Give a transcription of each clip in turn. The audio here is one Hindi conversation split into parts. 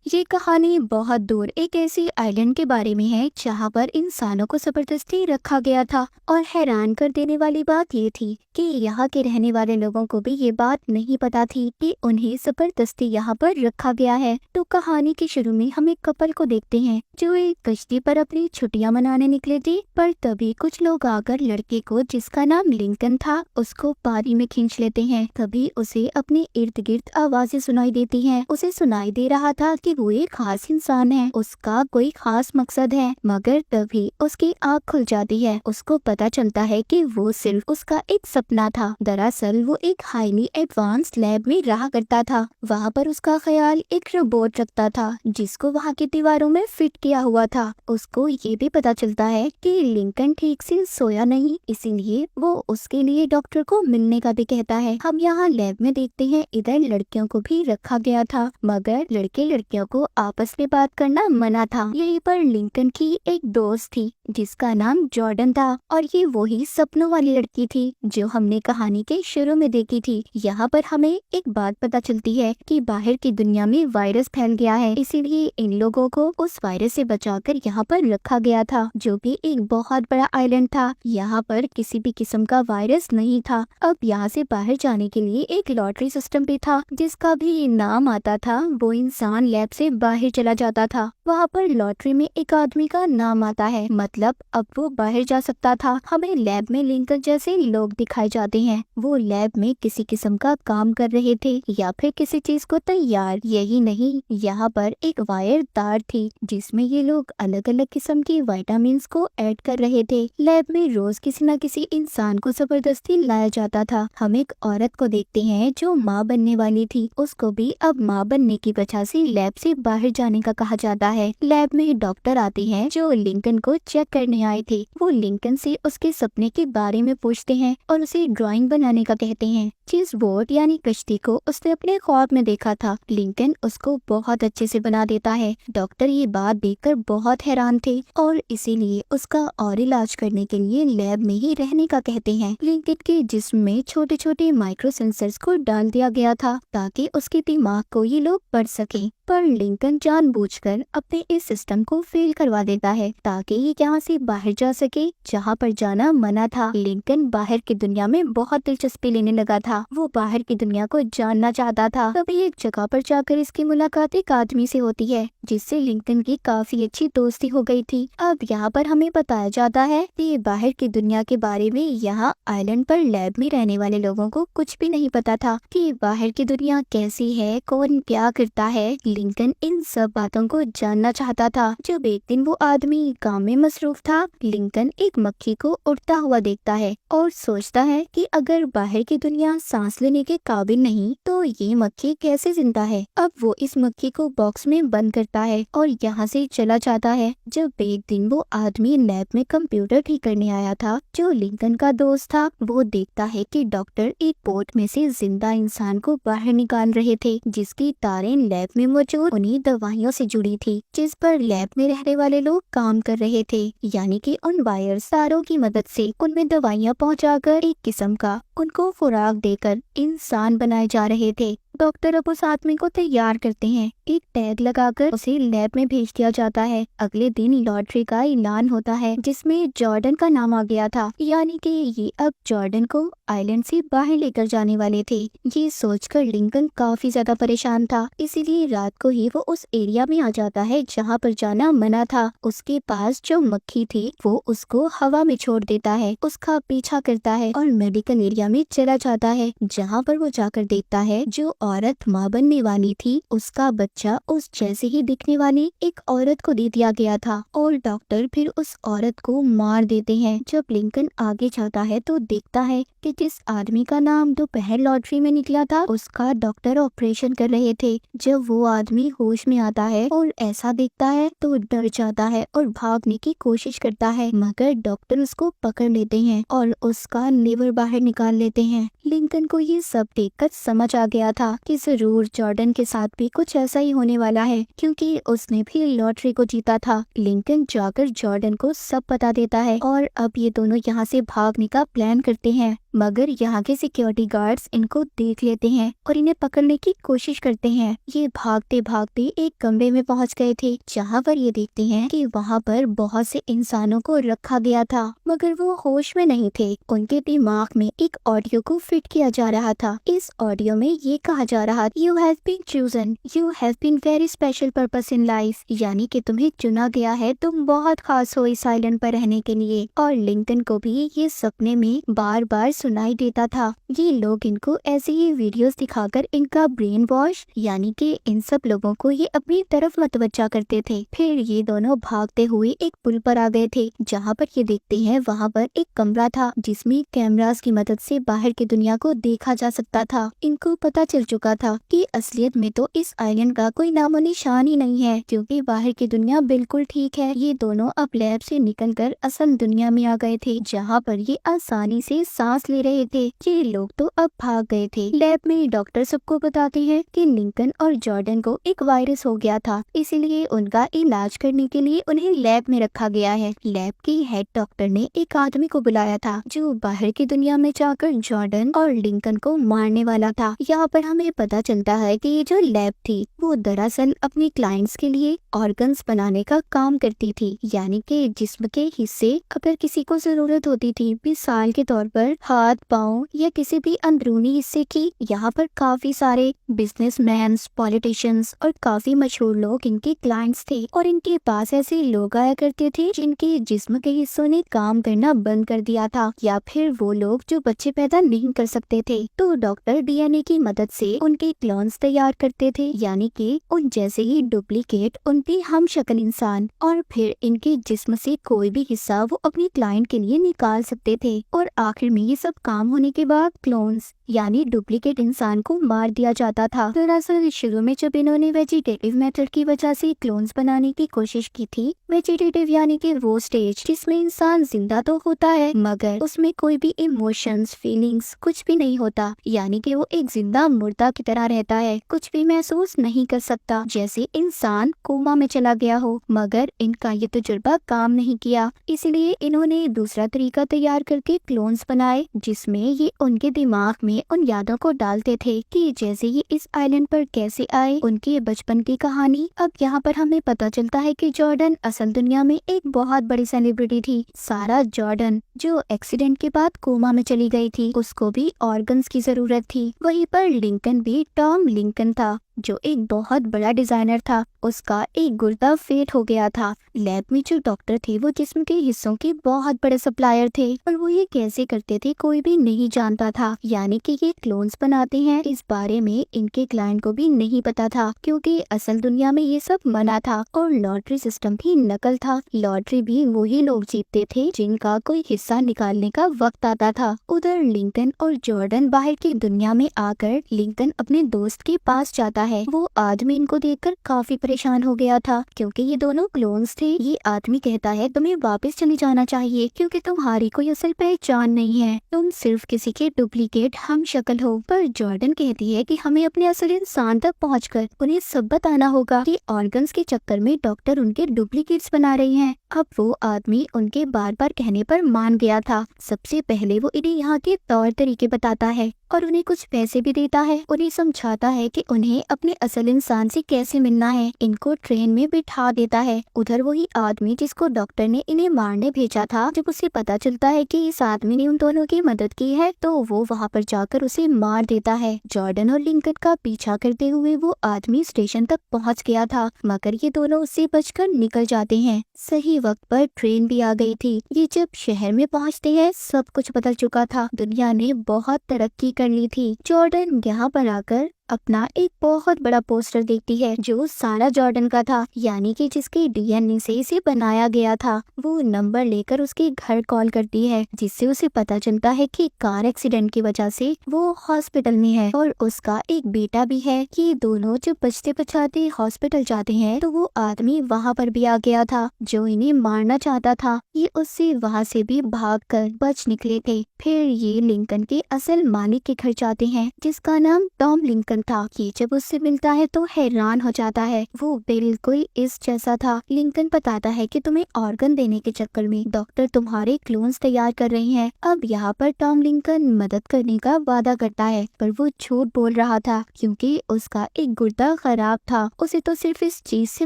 ये कहानी बहुत दूर एक ऐसी आइलैंड के बारे में है जहाँ पर इंसानों को जबरदस्ती रखा गया था। और हैरान कर देने वाली बात ये थी कि यहाँ के रहने वाले लोगों को भी ये बात नहीं पता थी कि उन्हें जबरदस्ती यहाँ पर रखा गया है। तो कहानी के शुरू में हम एक कपल को देखते हैं जो एक कश्ती पर अपनी छुट्टियां मनाने निकले थे। पर तभी कुछ लोग आकर लड़के को, जिसका नाम लिंकन था, उसको पानी में खींच लेते हैं। तभी उसे अपने इर्द गिर्द आवाजें सुनाई देती हैं। उसे सुनाई दे रहा था कि वो एक खास इंसान है, उसका कोई खास मकसद है। मगर तभी उसकी आँख खुल जाती है। उसको पता चलता है कि वो सिर्फ उसका एक सपना था। दरअसल वो एक हाईली एडवांस्ड लैब में रहा करता था। वहाँ पर उसका ख्याल एक रोबोट रखता था जिसको वहाँ की दीवारों में फिट किया हुआ था। उसको ये भी पता चलता है कि लिंकन ठीक से सोया नहीं, इसीलिए वो उसके लिए डॉक्टर को मिलने का भी कहता है। हम यहाँ लैब में देखते हैं इधर लड़कियों को भी रखा गया था, मगर लड़के लड़कियों को आपस में बात करना मना था। यहीं पर लिंकन की एक दोस्त थी जिसका नाम जॉर्डन था, और ये वही सपनों वाली लड़की थी जो हमने कहानी के शुरू में देखी थी। यहाँ पर हमें एक बात पता चलती है कि बाहर की दुनिया में वायरस फैल गया है, इसीलिए इन लोगों को उस वायरस से बचाकर यहाँ पर रखा गया था, जो भी एक बहुत बड़ा आइलैंड था। यहाँ पर किसी भी किस्म का वायरस नहीं था। अब यहाँ से बाहर जाने के लिए एक लॉटरी सिस्टम भी था, जिसका भी नाम आता था वो इंसान लैब से बाहर चला जाता था। वहाँ पर लॉटरी में एक आदमी का नाम आता है, मतलब अब वो बाहर जा सकता था। हमें लैब में लिंकन जैसे लोग दिखाए जाते हैं। वो लैब में किसी किस्म का काम कर रहे थे या फिर किसी चीज को तैयार। यही नहीं, यहाँ पर एक वायर तार थी जिसमें ये लोग अलग अलग किस्म की विटामिन को ऐड कर रहे थे। लैब में रोज किसी न किसी इंसान को जबरदस्ती लाया जाता था। हम एक औरत को देखते हैं जो माँ बनने वाली थी। उसको भी अब माँ बनने की वजह से लैब से बाहर जाने का कहा जाता है। लैब में डॉक्टर आते हैं जो लिंकन को चेक करने आए थे। वो लिंकन से उसके सपने के बारे में पूछते हैं और उसे ड्राइंग बनाने का कहते हैं। जिस बोट यानी कश्ती को उसने अपने ख्वाब में देखा था, लिंकन उसको बहुत अच्छे से बना देता है। डॉक्टर ये बात देखकर बहुत हैरान थे और इसीलिए उसका और इलाज करने के लिए लैब में ही रहने का कहते हैं। लिंकन के जिस्म में छोटे छोटे माइक्रो सेंसर्स को डाल दिया गया था ताकि उसके दिमाग को ये लोग पढ़ सके। पर लिंकन जानबूझकर अपने इस सिस्टम को फेल करवा देता है ताकि ये यहाँ से बाहर जा सके, जहाँ पर जाना मना था। लिंकन बाहर की दुनिया में बहुत दिलचस्पी लेने लगा था। वो बाहर की दुनिया को जानना चाहता था। तभी एक जगह पर जाकर इसकी मुलाकात एक आदमी से होती है जिससे लिंकन की काफी अच्छी दोस्ती हो गई थी। अब यहाँ पर हमें बताया जाता है कि बाहर की दुनिया के बारे में यहाँ आइलैंड पर लैब में रहने वाले लोगों को कुछ भी नहीं पता था कि बाहर की दुनिया कैसी है, कौन क्या करता है। लिंकन इन सब बातों को जानना चाहता था। जब एक दिन वो आदमी काम में मसरूफ था, लिंकन एक मक्खी को उड़ता हुआ देखता है और सोचता है कि अगर बाहर की दुनिया सांस लेने के काबिल नहीं तो ये मक्खी कैसे जिंदा है। अब वो इस मक्खी को बॉक्स में बंद करता है और यहाँ से चला जाता है। जब एक दिन वो आदमी लैब में कंप्यूटर ठीक करने आया था जो लिंकन का दोस्त था, वो देखता है कि डॉक्टर एक बोट में से जिंदा इंसान को बाहर निकाल रहे थे जिसकी तारें लैब में मौजूद उन्हीं दवाइयों से जुड़ी थी जिस पर लैब में रहने वाले लोग काम कर रहे थे। यानी कि उन वायर्स तारों की मदद से उनमें दवाइयाँ पहुंचाकर एक किस्म का उनको खुराक देकर इंसान बनाए जा रहे थे। डॉक्टर अब उस आदमी को तैयार करते हैं, एक टैग लगाकर उसे लैब में भेज दिया जाता है। अगले दिन लॉटरी का ऐलान होता है जिसमें जॉर्डन का नाम आ गया था, यानी कि ये अब जॉर्डन को आइलैंड से बाहर लेकर जाने वाले थे। ये सोचकर लिंकन काफी ज्यादा परेशान था, इसीलिए रात को ही वो उस एरिया में आ जाता है जहाँ पर जाना मना था। उसके पास जो मक्खी थी वो उसको हवा में छोड़ देता है, उसका पीछा करता है और मेडिकल एरिया में चला जाता है, जहाँ पर वो जाकर देखता है जो औरत माँ बनने वाली थी उसका बच्चा उस जैसे ही दिखने वाली एक औरत को दे दिया गया था और डॉक्टर फिर उस औरत को मार देते हैं। जब लिंकन आगे जाता है तो देखता है कि जिस आदमी का नाम दोपहर लॉटरी में निकला था उसका डॉक्टर ऑपरेशन कर रहे थे। जब वो आदमी होश में आता है और ऐसा देखता है तो डर जाता है और भागने की कोशिश करता है, मगर डॉक्टर उसको पकड़ लेते हैं और उसका लिवर बाहर निकाल लेते हैं। लिंकन को ये सब देखकर समझ आ गया था कि जरूर जॉर्डन के साथ भी कुछ ऐसा ही होने वाला है, क्योंकि उसने भी लॉटरी को जीता था। लिंकन जाकर जॉर्डन को सब बता देता है और अब ये दोनों यहाँ से भागने का प्लान करते हैं। मगर यहाँ के सिक्योरिटी गार्ड्स इनको देख लेते हैं और इन्हें पकड़ने की कोशिश करते हैं। ये भागते भागते एक कमरे में पहुँच गए थे, जहाँ पर ये देखते हैं कि वहाँ पर बहुत से इंसानों को रखा गया था, मगर वो होश में नहीं थे। उनके दिमाग में एक ऑडियो को फिट किया जा रहा था। इस ऑडियो में ये कहा जा रहा, you have been chosen, you have been very special purpose in life, यानी कि तुम्हें चुना गया है, तुम बहुत खास हो इस आइलैंड पर रहने के लिए। और लिंकन को भी ये सपने में बार बार सुनाई देता था। ये लोग इनको ऐसे ही वीडियोस दिखाकर इनका ब्रेन वॉश, यानी कि इन सब लोगों को ये अपनी तरफ मतवज्जा करते थे। फिर ये दोनों भागते हुए एक पुल पर आ गए थे, जहाँ पर ये देखते हैं वहाँ पर एक कमरा था जिसमें कैमरास की मदद से बाहर की दुनिया को देखा जा सकता था। इनको पता चल चुका था कि असलियत में तो इस आइलैंड का कोई नामो निशान ही नहीं है, क्योंकि बाहर की दुनिया बिल्कुल ठीक है। ये दोनों अब लैब से निकलकर असल दुनिया में आ गए थे, जहाँ पर ये आसानी से सांस ले रहे थे। ये लोग तो अब भाग गए थे। लैब में डॉक्टर सबको बताते हैं कि लिंकन और जॉर्डन को एक वायरस हो गया था, इसीलिए उनका इलाज करने के लिए उन्हें लैब में रखा गया है। लैब की हेड डॉक्टर ने एक आदमी को बुलाया था जो बाहर की दुनिया में जाकर जॉर्डन और लिंकन को मारने वाला था। यहाँ पर हमें पता चलता है कि ये जो लैब थी वो दरअसल अपने क्लाइंट्स के लिए ऑर्गन्स बनाने का काम करती थी, यानी कि जिस्म के हिस्से अगर किसी को जरूरत होती थी, मिसाल के तौर पर हाथ, पाँव या किसी भी अंदरूनी हिस्से की। यहाँ पर काफी सारे बिजनेसमैन, पॉलिटिशियंस और काफी मशहूर लोग इनके क्लाइंट्स थे और इनके पास ऐसे लोग आया करते थे जिनके जिस्म के हिस्सों ने काम करना बंद कर दिया था, या फिर वो लोग जो बच्चे पैदा नहीं कर सकते थे। तो डॉक्टर डीएनए की मदद से उनके क्लोन्स तैयार करते थे, यानी कि उन जैसे ही डुप्लीकेट उनके हमशक्ल इंसान, और फिर इनके जिस्म से कोई भी हिस्सा वो अपनी क्लाइंट के लिए निकाल सकते थे। और आखिर में ये सब काम होने के बाद क्लोन्स यानी डुप्लीकेट इंसान को मार दिया जाता था। दरअसल शुरू में जब इन्होंने वेजिटेटिव मेथड की वजह से क्लोन्स बनाने की कोशिश की थी, वेजिटेटिव यानी कि वो स्टेज जिसमें इंसान जिंदा तो होता है मगर उसमें कोई भी इमोशंस, फीलिंग्स कुछ भी नहीं होता, यानी कि वो एक जिंदा मुर्दा की तरह रहता है, कुछ भी महसूस नहीं कर सकता, जैसे इंसान कोमा में चला गया हो। मगर इनका ये तजुर्बा काम नहीं किया, इसलिए इन्होंने दूसरा तरीका तैयार करके क्लोन्स बनाए, जिसमें ये उनके दिमाग में उन यादों को डालते थे कि जैसे ये इस आइलैंड पर कैसे आए, उनके बचपन की कहानी। अब यहाँ पर हमें पता चलता है कि जॉर्डन असल दुनिया में एक बहुत बड़ी सेलिब्रिटी थी। सारा जॉर्डन जो एक्सीडेंट के बाद कोमा में चली गई थी, उसको भी ऑर्गन्स की जरूरत थी। वहीं पर लिंकन भी टॉम लिंकन था जो एक बहुत बड़ा डिजाइनर था, उसका एक गुर्दा फेट हो गया था। लैब में जो डॉक्टर थे वो जिस्म के हिस्सों के बहुत बड़े सप्लायर थे और वो ये कैसे करते थे कोई भी नहीं जानता था, यानी कि ये क्लोन्स बनाते हैं इस बारे में इनके क्लाइंट को भी नहीं पता था, क्योंकि असल दुनिया में ये सब मना था और लॉटरी सिस्टम भी नकल था। लॉटरी भी वही लोग जीतते थे जिनका कोई हिस्सा निकालने का वक्त आता था। उधर लिंकन और जॉर्डन बाहर की दुनिया में आकर लिंकन अपने दोस्त के पास जाता है। वो आदमी इनको देखकर काफी परेशान हो गया था क्योंकि ये दोनों क्लोन्स थे। ये आदमी कहता है तुम्हें वापस चले जाना चाहिए क्योंकि तुम्हारी कोई असल पहचान नहीं है, तुम सिर्फ किसी के डुप्लीकेट हम शक्ल हो। पर जॉर्डन कहती है कि हमें अपने असल इंसान तक पहुंचकर उन्हें सब बताना होगा कि ऑर्गन्स के चक्कर में डॉक्टर उनके डुप्लीकेट्स बना रहे हैं। अब वो आदमी उनके बार बार कहने पर मान गया था। सबसे पहले वो इन्हें यहाँ के तौर तरीके बताता है और उन्हें कुछ पैसे भी देता है। उन्हें समझाता है कि उन्हें अपने असल इंसान से कैसे मिलना है। इनको ट्रेन में बिठा देता है। उधर वही आदमी जिसको डॉक्टर ने इन्हें मारने भेजा था, जब उसे पता चलता है कि इस आदमी ने उन दोनों की मदद की है तो वो वहाँ पर जाकर उसे मार देता है। जॉर्डन और लिंकन का पीछा करते हुए वो आदमी स्टेशन तक पहुँच गया था, मगर ये दोनों उससे बचकर निकल जाते हैं। सही वक्त पर ट्रेन भी आ गई थी। ये जब शहर में पहुँचते हैं सब कुछ बदल चुका था। दुनिया ने बहुत तरक्की कर ली थी। जॉर्डन यहाँ पर आकर अपना एक बहुत बड़ा पोस्टर देखती है जो सारा जॉर्डन का था, यानी कि जिसके डीएनए से इसे बनाया गया था। वो नंबर लेकर उसके घर कॉल करती है, जिससे उसे पता चलता है कि कार एक्सीडेंट की वजह से वो हॉस्पिटल में है और उसका एक बेटा भी है। ये दोनों जब बचते बचाते हॉस्पिटल जाते हैं तो वो आदमी वहाँ पर भी आ गया था जो इन्हें मारना चाहता था। ये उससे वहाँ से भी भागकर बच निकले थे। फिर ये लिंकन के असल मालिक के घर जाते हैं जिसका नाम टॉम लिंकन था। ये जब उससे मिलता है तो हैरान हो जाता है, वो बिल्कुल इस जैसा था। लिंकन बताता है कि तुम्हें ऑर्गन देने के चक्कर में डॉक्टर तुम्हारे क्लोन्स तैयार कर रही हैं। अब यहाँ पर टॉम लिंकन मदद करने का वादा करता है, पर वो झूठ बोल रहा था क्योंकि उसका एक गुर्दा खराब था। उसे तो सिर्फ इस चीज से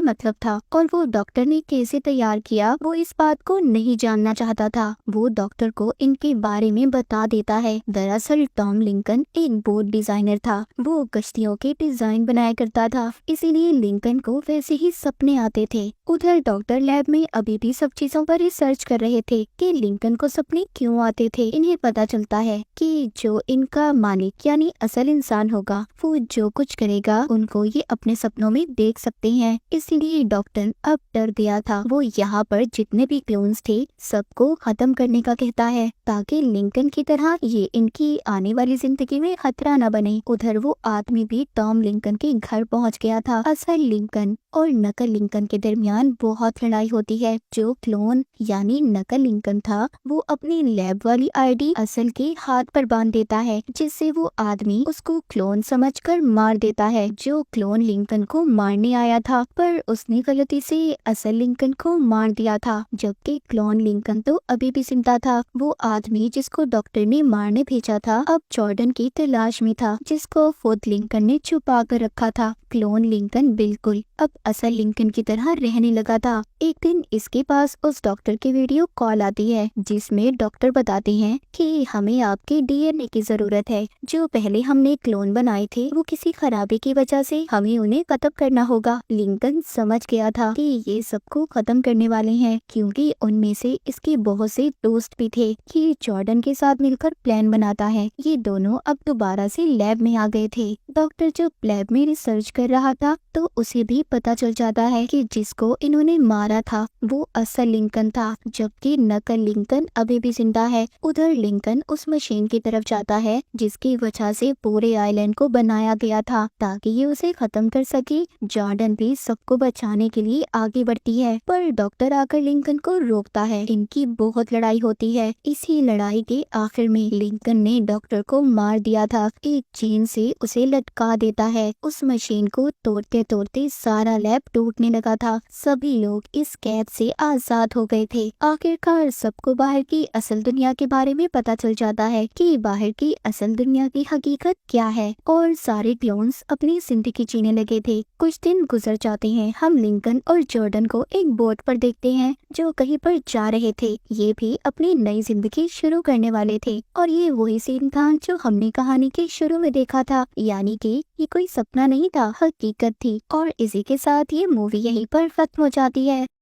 मतलब था, और वो डॉक्टर ने कैसे तैयार किया वो इस बात को नहीं जानना चाहता था। वो डॉक्टर को इनके बारे में बता देता है। दरअसल टॉम लिंकन एक बोट डिजाइनर था। वो कश्तियों के डिजाइन बनाया करता था, इसीलिए लिंकन को वैसे ही सपने आते थे। उधर डॉक्टर लैब में अभी भी सब चीजों पर रिसर्च कर रहे थे कि लिंकन को सपने क्यों आते थे। इन्हें पता चलता है कि जो इनका मालिक यानी असल इंसान होगा, वो जो कुछ करेगा उनको ये अपने सपनों में देख सकते हैं। इसीलिए डॉक्टर अब डर गया था। वो यहाँ पर जितने भी क्लोन्स थे सबको खत्म करने का कहता है, ताकि लिंकन की तरह ये इनकी आने वाली जिंदगी में खतरा न बने। उधर वो आदमी भी टॉम लिंकन के घर पहुँच गया था। असल लिंकन और नकल लिंकन के दरमियान बहुत लड़ाई होती है। जो क्लोन यानी नकल लिंकन था, वो अपनी लैब वाली आईडी असल के हाथ पर बांध देता है, जिससे वो आदमी उसको क्लोन समझकर मार देता है। जो क्लोन लिंकन को मारने आया था, पर उसने गलती से असल लिंकन को मार दिया था, जबकि क्लोन लिंकन तो अभी भी जिंदा था। वो आदमी जिसको डॉक्टर ने मारने भेजा था अब जॉर्डन की तलाश में था, जिसको खुद लिंकन ने छुपा कर रखा था। क्लोन लिंकन बिल्कुल अब असल लिंकन की तरह रहने लगा था। एक दिन इसके पास उस डॉक्टर की वीडियो कॉल आती है, जिसमें डॉक्टर बताते हैं कि हमें आपके डीएनए की जरूरत है। जो पहले हमने क्लोन बनाए थे वो किसी खराबी की वजह से हमें उन्हें खत्म करना होगा। लिंकन समझ गया था कि ये सबको खत्म करने वाले हैं, क्योंकि उनमें से इसके बहुत से दोस्त भी थे। ये जॉर्डन के साथ मिलकर प्लान बनाता है। ये दोनों अब दोबारा से लैब में आ गए थे। डॉक्टर जब लैब में रिसर्च कर रहा था तो उसे भी पता चल जाता है कि जिसको इन्होंने मारा था वो असल लिंकन था, जबकि नकल लिंकन अभी भी जिंदा है। उधर लिंकन उस मशीन की तरफ जाता है जिसकी वजह से पूरे आइलैंड को बनाया गया था, ताकि ये उसे खत्म कर सके। जॉर्डन भी सबको बचाने के लिए आगे बढ़ती है, पर डॉक्टर आकर लिंकन को रोकता है। इनकी बहुत लड़ाई होती है। इसी लड़ाई के आखिर में लिंकन ने डॉक्टर को मार दिया था। एक चेन से उसे लटका देता है। उस मशीन को तोड़ते तोड़ते सारा लैब टूटने लगा था। सभी लोग इस कैद से आजाद हो गए थे। आखिरकार सबको बाहर की असल दुनिया के बारे में पता चल जाता है कि बाहर की असल दुनिया की हकीकत क्या है, और सारे क्लोन्स अपनी जिंदगी जीने लगे थे। कुछ दिन गुजर जाते हैं। हम लिंकन और जॉर्डन को एक बोट पर देखते हैं जो कहीं पर जा रहे थे। ये भी अपनी नई जिंदगी शुरू करने वाले थे, और ये वही सीन था जो हमने कहानी के शुरू में देखा था, यानी कि ये कोई सपना नहीं था, हकीकत थी। और इसी के साथ ये मूवी यहीं पर खत्म हो जाती है।